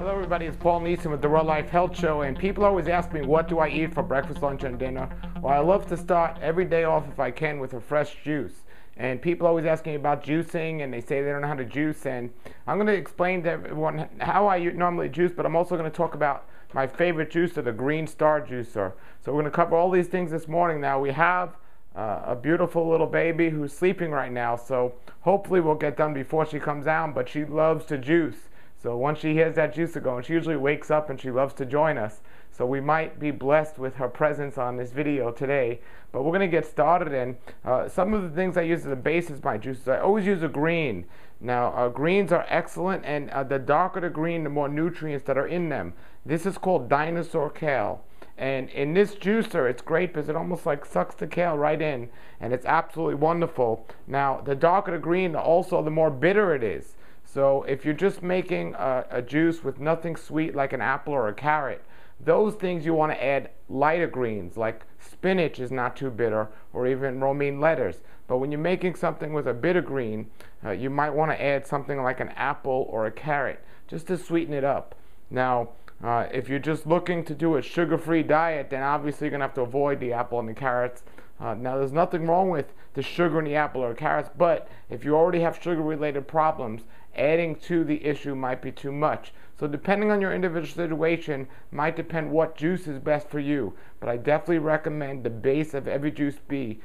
Hello everybody, it's Paul Neeson with the Real Life Health Show, and people always ask me what do I eat for breakfast, lunch, and dinner. Well, I love to start every day off if I can with a fresh juice. And people always ask me about juicing, and they say they don't know how to juice, and I'm going to explain to everyone how I normally juice, but I'm also going to talk about my favorite juicer, the Greenstar juicer. So we're going to cover all these things this morning. Now we have a beautiful little baby who's sleeping right now, so hopefully we'll get done before she comes out, but she loves to juice. So once she hears that juicer going, she usually wakes up and she loves to join us. So we might be blessed with her presence on this video today. But we're going to get started, and some of the things I use as a base is my juices. I always use a green. Now greens are excellent, and the darker the green, the more nutrients that are in them. This is called dinosaur kale. And in this juicer, it's great because it almost like sucks the kale right in, and it's absolutely wonderful. Now, the darker the green, also the more bitter it is. So if you're just making a juice with nothing sweet like an apple or a carrot, those things you want to add lighter greens, like spinach is not too bitter, or even romaine lettuce. But when you're making something with a bitter green, you might want to add something like an apple or a carrot, just to sweeten it up. Now, if you're just looking to do a sugar-free diet, then obviously you're going to have to avoid the apple and the carrots. Now, there's nothing wrong with the sugar in the apple or carrots, but if you already have sugar-related problems, adding to the issue might be too much. So depending on your individual situation, might depend what juice is best for you. But I definitely recommend the base of every juice be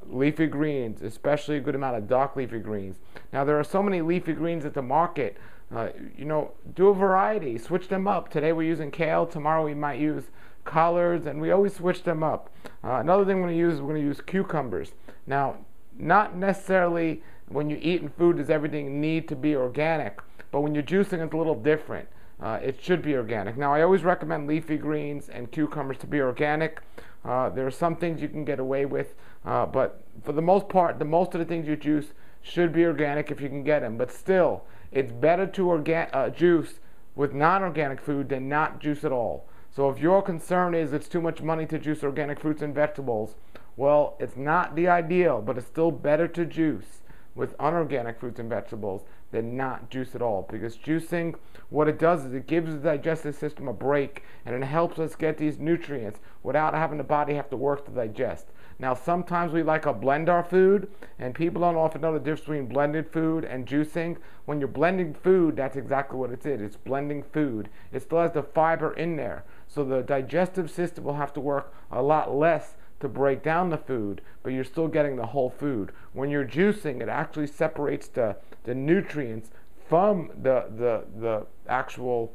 leafy greens, especially a good amount of dark leafy greens. Now, there are so many leafy greens at the market. Do a variety, switch them up. Today we're using kale, tomorrow we might use collards, and we always switch them up. Another thing we're going to use cucumbers. Now, not necessarily when you're eating food does everything need to be organic, but when you're juicing it's a little different. It should be organic. Now, I always recommend leafy greens and cucumbers to be organic. There are some things you can get away with, but for the most part, most of the things you juice should be organic if you can get them. But still, it's better to juice with non-organic food than not juice at all. So if your concern is it's too much money to juice organic fruits and vegetables, well, it's not the ideal, but it's still better to juice with unorganic fruits and vegetables than not juice at all. Because juicing, what it does is it gives the digestive system a break, and it helps us get these nutrients without having the body have to work to digest. Now, sometimes we like to blend our food, and people don't often know the difference between blended food and juicing. When you're blending food, that's exactly what it is. It's blending food. It still has the fiber in there. So the digestive system will have to work a lot less to break down the food, but you're still getting the whole food. When you're juicing, it actually separates the nutrients from the actual,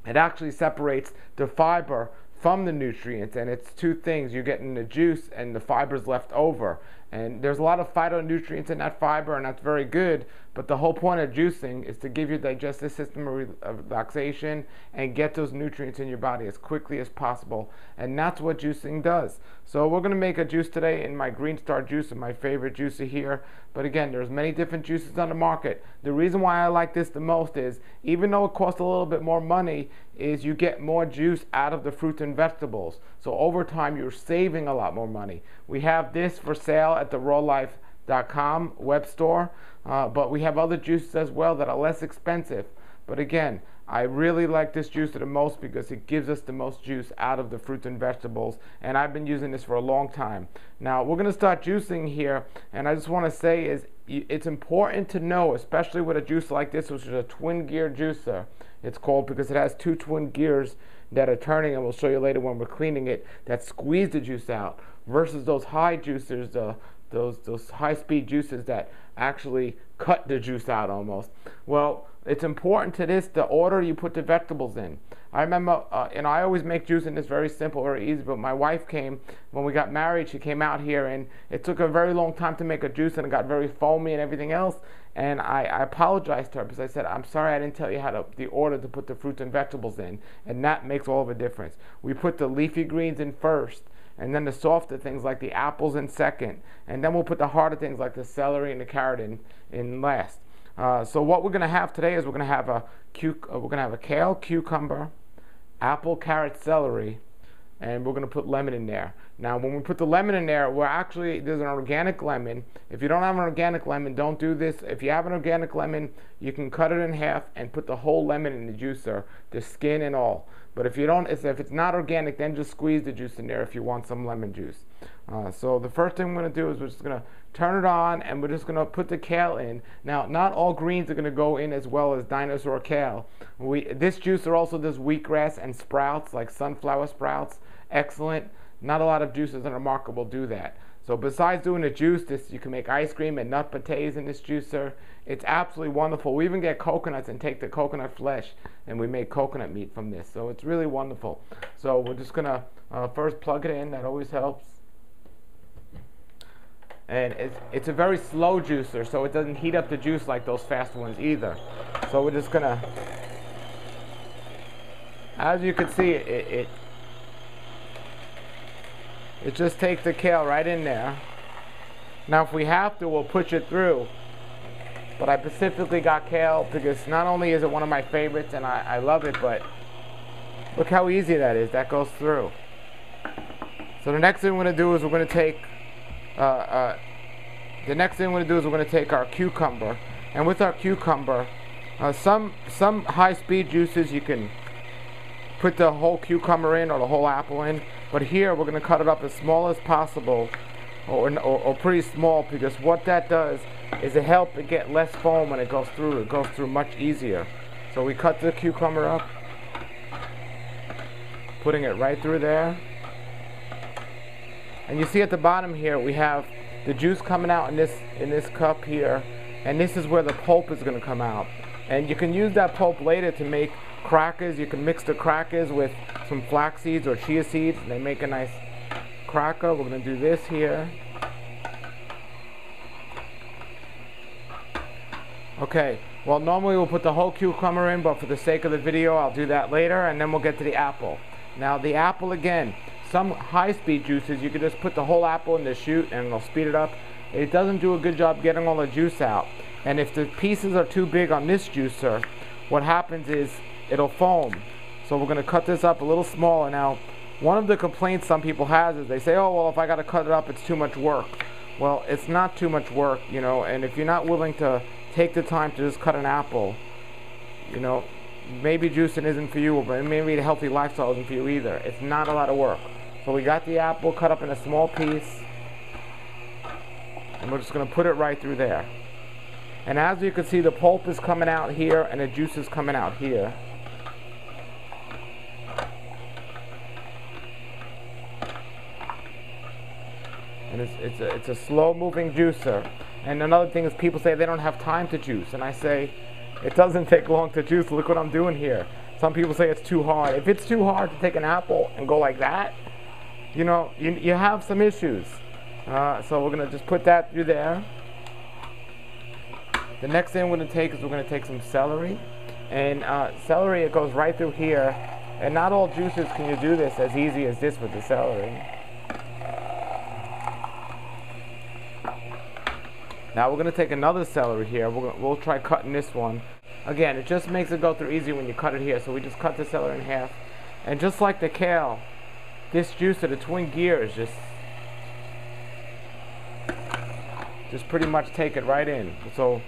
it actually separates the fiber from the nutrients, and it's two things. You're getting the juice and the fiber's left over, and there's a lot of phytonutrients in that fiber, and that's very good, but the whole point of juicing is to give your digestive system a relaxation and get those nutrients in your body as quickly as possible, and that's what juicing does. So we're going to make a juice today in my Greenstar juicer, my favorite juicer here. But again, there's many different juices on the market. The reason why I like this the most is, even though it costs a little bit more money, is you get more juice out of the fruits and vegetables. So over time, you're saving a lot more money. We have this for sale at the rawlife.com web store, but we have other juices as well that are less expensive. But again, I really like this juicer the most because it gives us the most juice out of the fruits and vegetables, and I've been using this for a long time. Now, we're going to start juicing here, and I just want to say is it's important to know, especially with a juicer like this, which is a twin gear juicer. It's called because it has two twin gears that are turning, and we'll show you later when we're cleaning it, that squeeze the juice out, versus those high juicers, those high-speed juices that actually cut the juice out almost. Well, it's important to this, the order you put the vegetables in. I remember, and I always make juice in this very simple, very easy, but my wife came, when we got married, she came out here, and it took a very long time to make a juice, and it got very foamy and everything else, and I apologized to her because I said, I'm sorry I didn't tell you the order to put the fruits and vegetables in, and that makes all of the difference. We put the leafy greens in first, and then the softer things like the apples in second, and then we'll put the harder things like the celery and the carrot in last. So what we're going to have today is we're going to have a kale, cucumber, apple, carrot, celery, and we're going to put lemon in there. Now, when we put the lemon in there, there's an organic lemon. If you don't have an organic lemon, don't do this. If you have an organic lemon, you can cut it in half and put the whole lemon in the juicer, the skin and all. But if it's not organic, then just squeeze the juice in there if you want some lemon juice. So the first thing we're going to do is we're just going to turn it on, and we're just going to put the kale in. Now, not all greens are going to go in as well as dinosaur kale. This juicer also does wheatgrass and sprouts, like sunflower sprouts. Excellent. Not a lot of juices in Remarkable do that. So besides doing the juice, you can make ice cream and nut pâtés in this juicer. It's absolutely wonderful. We even get coconuts and take the coconut flesh, and we make coconut meat from this. So it's really wonderful. So we're just going to first plug it in. That always helps. And it's a very slow juicer, so it doesn't heat up the juice like those fast ones either. So we're just going to, as you can see, it just takes the kale right in there. Now, if we have to, we'll push it through. But I specifically got kale because not only is it one of my favorites and I love it, but look how easy that is. That goes through. So the next thing we're going to do is we're going to take our cucumber. And with our cucumber, some high-speed juices you can put the whole cucumber in or the whole apple in. But here we're going to cut it up as small as possible, or pretty small, because what that does is it helps it get less foam when it goes through. It goes through much easier. So we cut the cucumber up, putting it right through there. And you see at the bottom here we have the juice coming out in this cup here, and this is where the pulp is going to come out. And you can use that pulp later to make crackers. You can mix the crackers with some flax seeds or chia seeds, and they make a nice cracker. We're going to do this here. Okay, well, normally we'll put the whole cucumber in, but for the sake of the video, I'll do that later, and then we'll get to the apple. Now, the apple, again, some high-speed juices, you can just put the whole apple in the chute, and it'll speed it up. It doesn't do a good job getting all the juice out. And if the pieces are too big on this juicer, what happens is it'll foam. So we're going to cut this up a little smaller. Now, one of the complaints some people have is they say, oh, well, if I got to cut it up, it's too much work. Well, it's not too much work, you know, and if you're not willing to take the time to just cut an apple, you know, maybe juicing isn't for you, but maybe the healthy lifestyle isn't for you either. It's not a lot of work. So we got the apple cut up in a small piece, and we're just going to put it right through there. And as you can see, the pulp is coming out here, and the juice is coming out here. And it's a slow-moving juicer. And another thing is people say they don't have time to juice, and I say it doesn't take long to juice. Look what I'm doing here. Some people say it's too hard. If it's too hard to take an apple and go like that, you know, you have some issues. So we're going to just put that through there. The next thing we're going to take is we're going to take some celery. And celery, it goes right through here. And not all juices can you do this as easy as this with the celery. Now we're going to take another celery here. We'll try cutting this one. Again, it just makes it go through easy when you cut it here. So we just cut the celery in half. And just like the kale, this juicer, the twin gears, just pretty much take it right in. So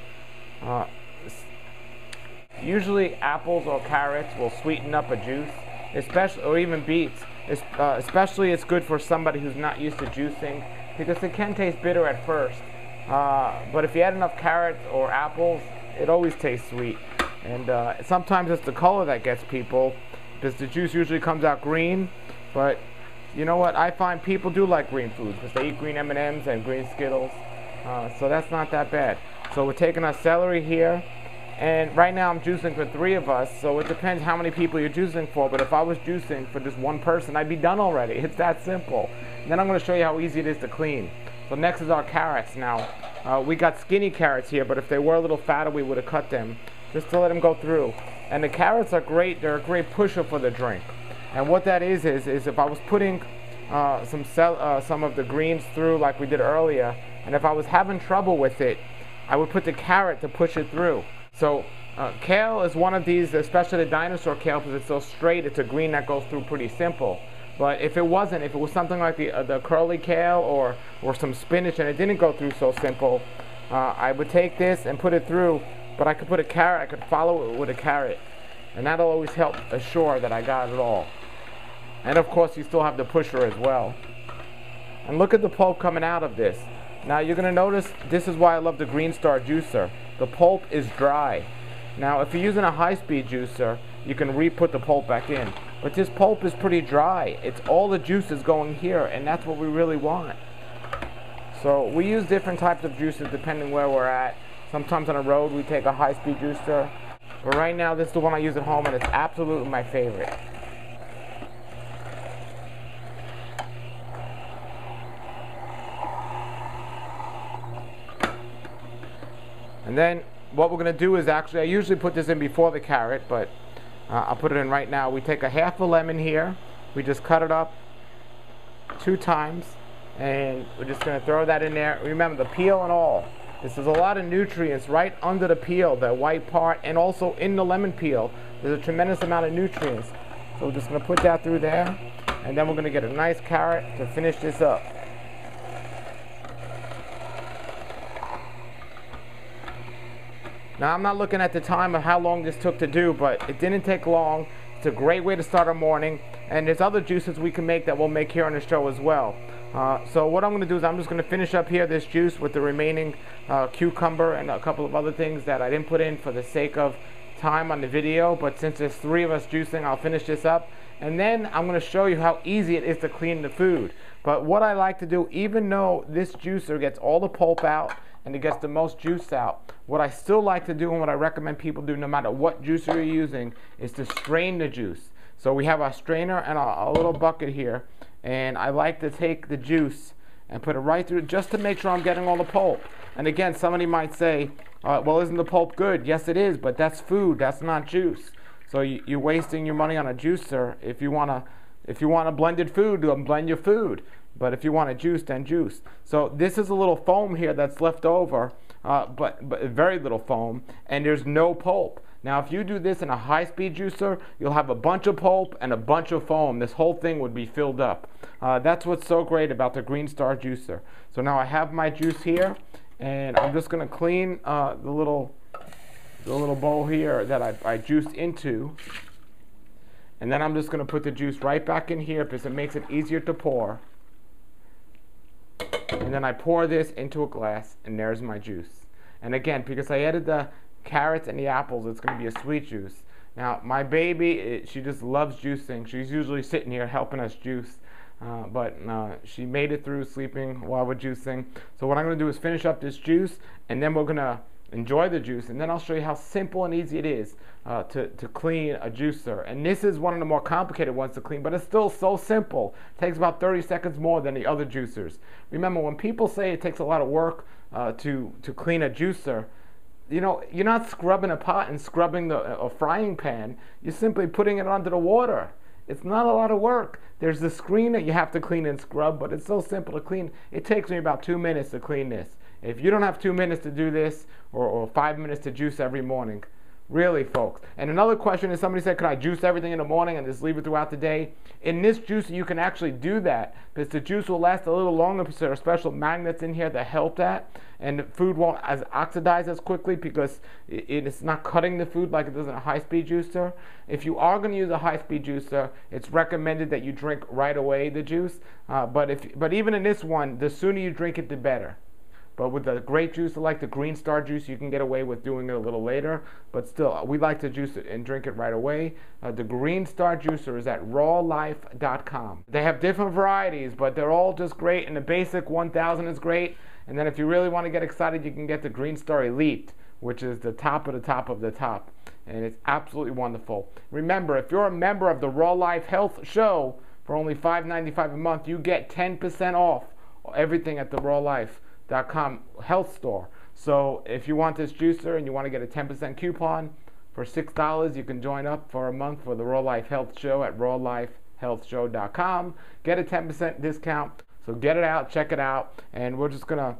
usually apples or carrots will sweeten up a juice, especially, or even beets. Especially it's good for somebody who's not used to juicing, because it can taste bitter at first. But if you add enough carrots or apples, it always tastes sweet. And sometimes it's the color that gets people, because the juice usually comes out green. But you know what? I find people do like green foods, because they eat green M&Ms and green Skittles. So that's not that bad. So we're taking our celery here. And right now I'm juicing for 3 of us, so it depends how many people you're juicing for. But if I was juicing for just 1 person, I'd be done already. It's that simple. And then I'm going to show you how easy it is to clean. So next is our carrots. Now, we got skinny carrots here, but if they were a little fatter, we would have cut them, just to let them go through. And the carrots are great. They're a great pusher for the drink. And what that is if I was putting some of the greens through like we did earlier, and if I was having trouble with it, I would put the carrot to push it through. So kale is one of these, especially the dinosaur kale, because it's so straight. It's a green that goes through pretty simple. But if it wasn't, if it was something like the curly kale or some spinach and it didn't go through so simple, I would take this and put it through. But I could put a carrot, I could follow it with a carrot. And that'll always help assure that I got it all. And of course you still have the pusher as well. And look at the pulp coming out of this. Now you're going to notice, this is why I love the Greenstar juicer. The pulp is dry. Now if you're using a high-speed juicer, you can re-put the pulp back in. But this pulp is pretty dry. It's all the juices going here, and that's what we really want. So we use different types of juices depending where we're at. Sometimes on the road we take a high-speed juicer. But right now this is the one I use at home, and it's absolutely my favorite. And then what we're going to do is actually, I usually put this in before the carrot, but I'll put it in right now. We take a half a lemon here. We just cut it up 2 times. And we're just going to throw that in there. Remember, the peel and all. This is a lot of nutrients right under the peel, the white part, and also in the lemon peel. There's a tremendous amount of nutrients. So we're just going to put that through there. And then we're going to get a nice carrot to finish this up. Now I'm not looking at the time of how long this took to do, but it didn't take long. It's a great way to start our morning, and there's other juices we can make that we'll make here on the show as well. So what I'm going to do is I'm just going to finish up here this juice with the remaining cucumber and a couple of other things that I didn't put in for the sake of time on the video, but since there's 3 of us juicing, I'll finish this up. And then I'm going to show you how easy it is to clean the food. But what I like to do, even though this juicer gets all the pulp out and it gets the most juice out, what I still like to do and what I recommend people do no matter what juicer you're using is to strain the juice. So we have our strainer and a little bucket here, and I like to take the juice and put it right through just to make sure I'm getting all the pulp. And again, somebody might say, well, isn't the pulp good? Yes, it is, but that's food, that's not juice. So you're wasting your money on a juicer. If you want a blended food, then blend your food. But if you want a juice, then juice. So this is a little foam here that's left over, but very little foam, and there's no pulp. Now if you do this in a high-speed juicer, you'll have a bunch of pulp and a bunch of foam. This whole thing would be filled up. That's what's so great about the Greenstar juicer. So now I have my juice here, and I'm just going to clean the little bowl here that I juiced into. And then I'm just going to put the juice right back in here because it makes it easier to pour. And then I pour this into a glass, and there's my juice. And again, because I added the carrots and the apples, it's going to be a sweet juice. Now, my baby, she just loves juicing. She's usually sitting here helping us juice. But she made it through sleeping while we're juicing. So what I'm going to do is finish up this juice, and then we're going to enjoy the juice, and then I'll show you how simple and easy it is to clean a juicer. And this is one of the more complicated ones to clean, but it's still so simple. It takes about 30 seconds more than the other juicers. Remember, when people say it takes a lot of work to clean a juicer, you know, you're not scrubbing a pot and scrubbing a frying pan. You're simply putting it under the water. It's not a lot of work. There's the screen that you have to clean and scrub, but it's so simple to clean. It takes me about 2 minutes to clean this. If you don't have 2 minutes to do this, or 5 minutes to juice every morning, really, folks. And another question is, somebody said, can I juice everything in the morning and just leave it throughout the day? In this juicer, you can actually do that, because the juice will last a little longer because there are special magnets in here that help that, and the food won't oxidize as quickly because it's not cutting the food like it does in a high-speed juicer. If you are going to use a high-speed juicer, it's recommended that you drink right away the juice. But even in this one, the sooner you drink it, the better. But with a great juicer like the Greenstar juice, you can get away with doing it a little later. But still, we like to juice it and drink it right away. The Greenstar juicer is at rawlife.com. They have different varieties, but they're all just great. And the basic 1000 is great. And then if you really want to get excited, you can get the Greenstar Elite, which is the top of the top of the top. And it's absolutely wonderful. Remember, if you're a member of the Raw Life Health Show, for only $5.95 a month, you get 10% off everything at the rawlife.com health store. So if you want this juicer and you want to get a 10% coupon for $6, you can join up for a month for the Raw Life Health Show at rawlifehealthshow.com. Get a 10% discount. So get it out, check it out, and we're just gonna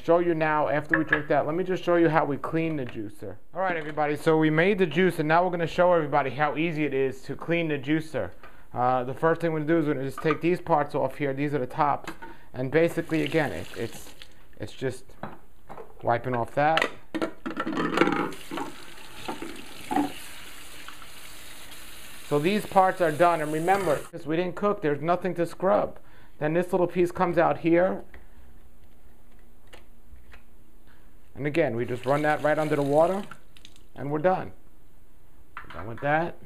show you now after we drink that. Let me just show you how we clean the juicer. All right, everybody, so we made the juice, and now we're gonna show everybody how easy it is to clean the juicer. The first thing we're going to do is we're going to just take these parts off here. These are the tops. And basically, again, it's just wiping off that. So these parts are done. And remember, because we didn't cook, there's nothing to scrub. Then this little piece comes out here. And again, we just run that right under the water. And we're done. We're done with that.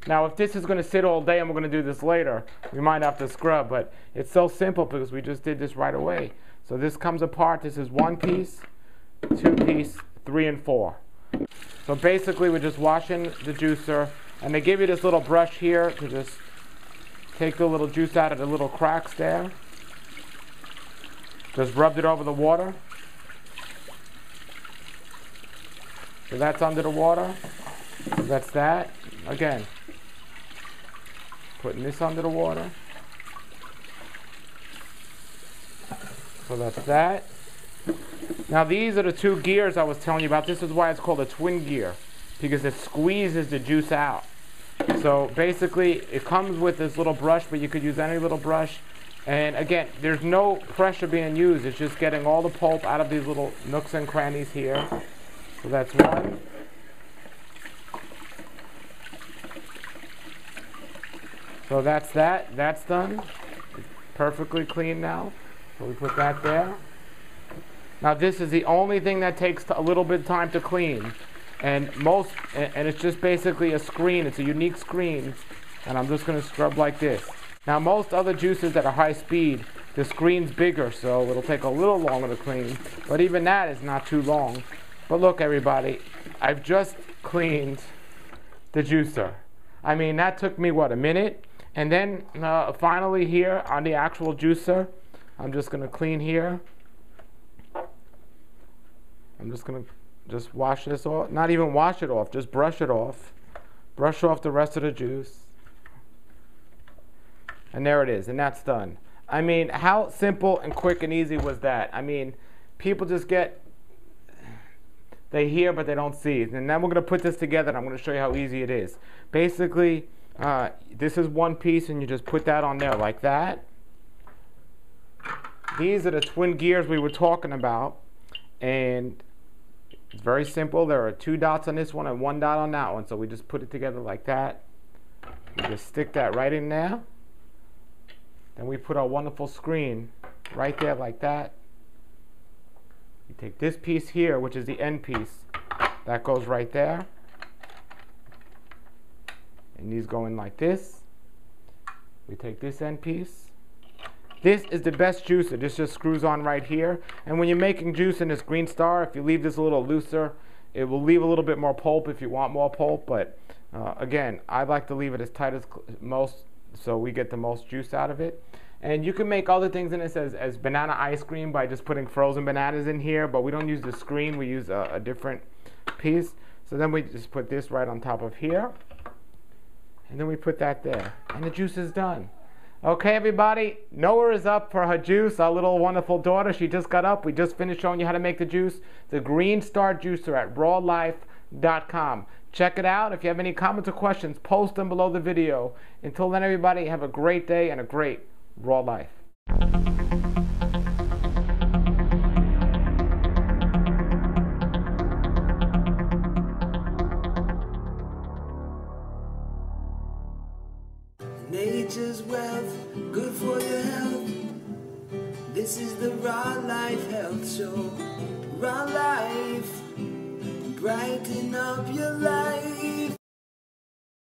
Now, if this is going to sit all day and we're going to do this later, we might have to scrub, but it's so simple because we just did this right away. So this comes apart. This is 1 piece, 2 piece, 3 and 4. So basically, we're just washing the juicer, and they give you this little brush here to just take the little juice out of the little cracks there. Just rubbed it over the water. So that's under the water. So that's that. Again, putting this under the water. So that's that. Now these are the 2 gears I was telling you about. This is why it's called a twin gear, because it squeezes the juice out. So basically it comes with this little brush, but you could use any little brush. And again, there's no pressure being used. It's just getting all the pulp out of these little nooks and crannies here. So that's one. So that's that. That's done. It's perfectly clean now. So we put that there. Now this is the only thing that takes a little bit of time to clean. And it's just basically a screen. It's a unique screen. And I'm just going to scrub like this. Now most other juices that are high speed, the screen's bigger, so it'll take a little longer to clean. But even that is not too long. But look everybody, I've just cleaned the juicer. I mean, that took me, what, a minute? And then finally here on the actual juicer, I'm just going to clean here. I'm just going to just wash this off. Not even wash it off, just brush it off. Brush off the rest of the juice. And there it is, and that's done. I mean, how simple and quick and easy was that? I mean, people just they hear but they don't see. And then we're going to put this together and I'm going to show you how easy it is. Basically, this is 1 piece and you just put that on there like that. These are the twin gears we were talking about. And it's very simple. There are 2 dots on this one and 1 dot on that one. So we just put it together like that. We just stick that right in there. Then we put our wonderful screen right there like that. You take this piece here, which is the end piece. That goes right there. And these go in like this. We take this end piece. This is the best juicer. This just screws on right here. And when you're making juice in this Greenstar, if you leave this a little looser, it will leave a little bit more pulp if you want more pulp. But again, I like to leave it as tight as most, so we get the most juice out of it. And you can make other things in this as banana ice cream by just putting frozen bananas in here, but we don't use the screen, we use a different piece. So then we just put this right on top of here, and then we put that there, and the juice is done. Okay everybody, Noah is up for her juice, our little wonderful daughter. She just got up. We just finished showing you how to make the juice. The Greenstar juicer at rawlife.com. Check it out. If you have any comments or questions, post them below the video. Until then everybody, have a great day and a great raw life. Nature's wealth, good for your health. This is the Raw Life Health Show. Raw Life, brighten up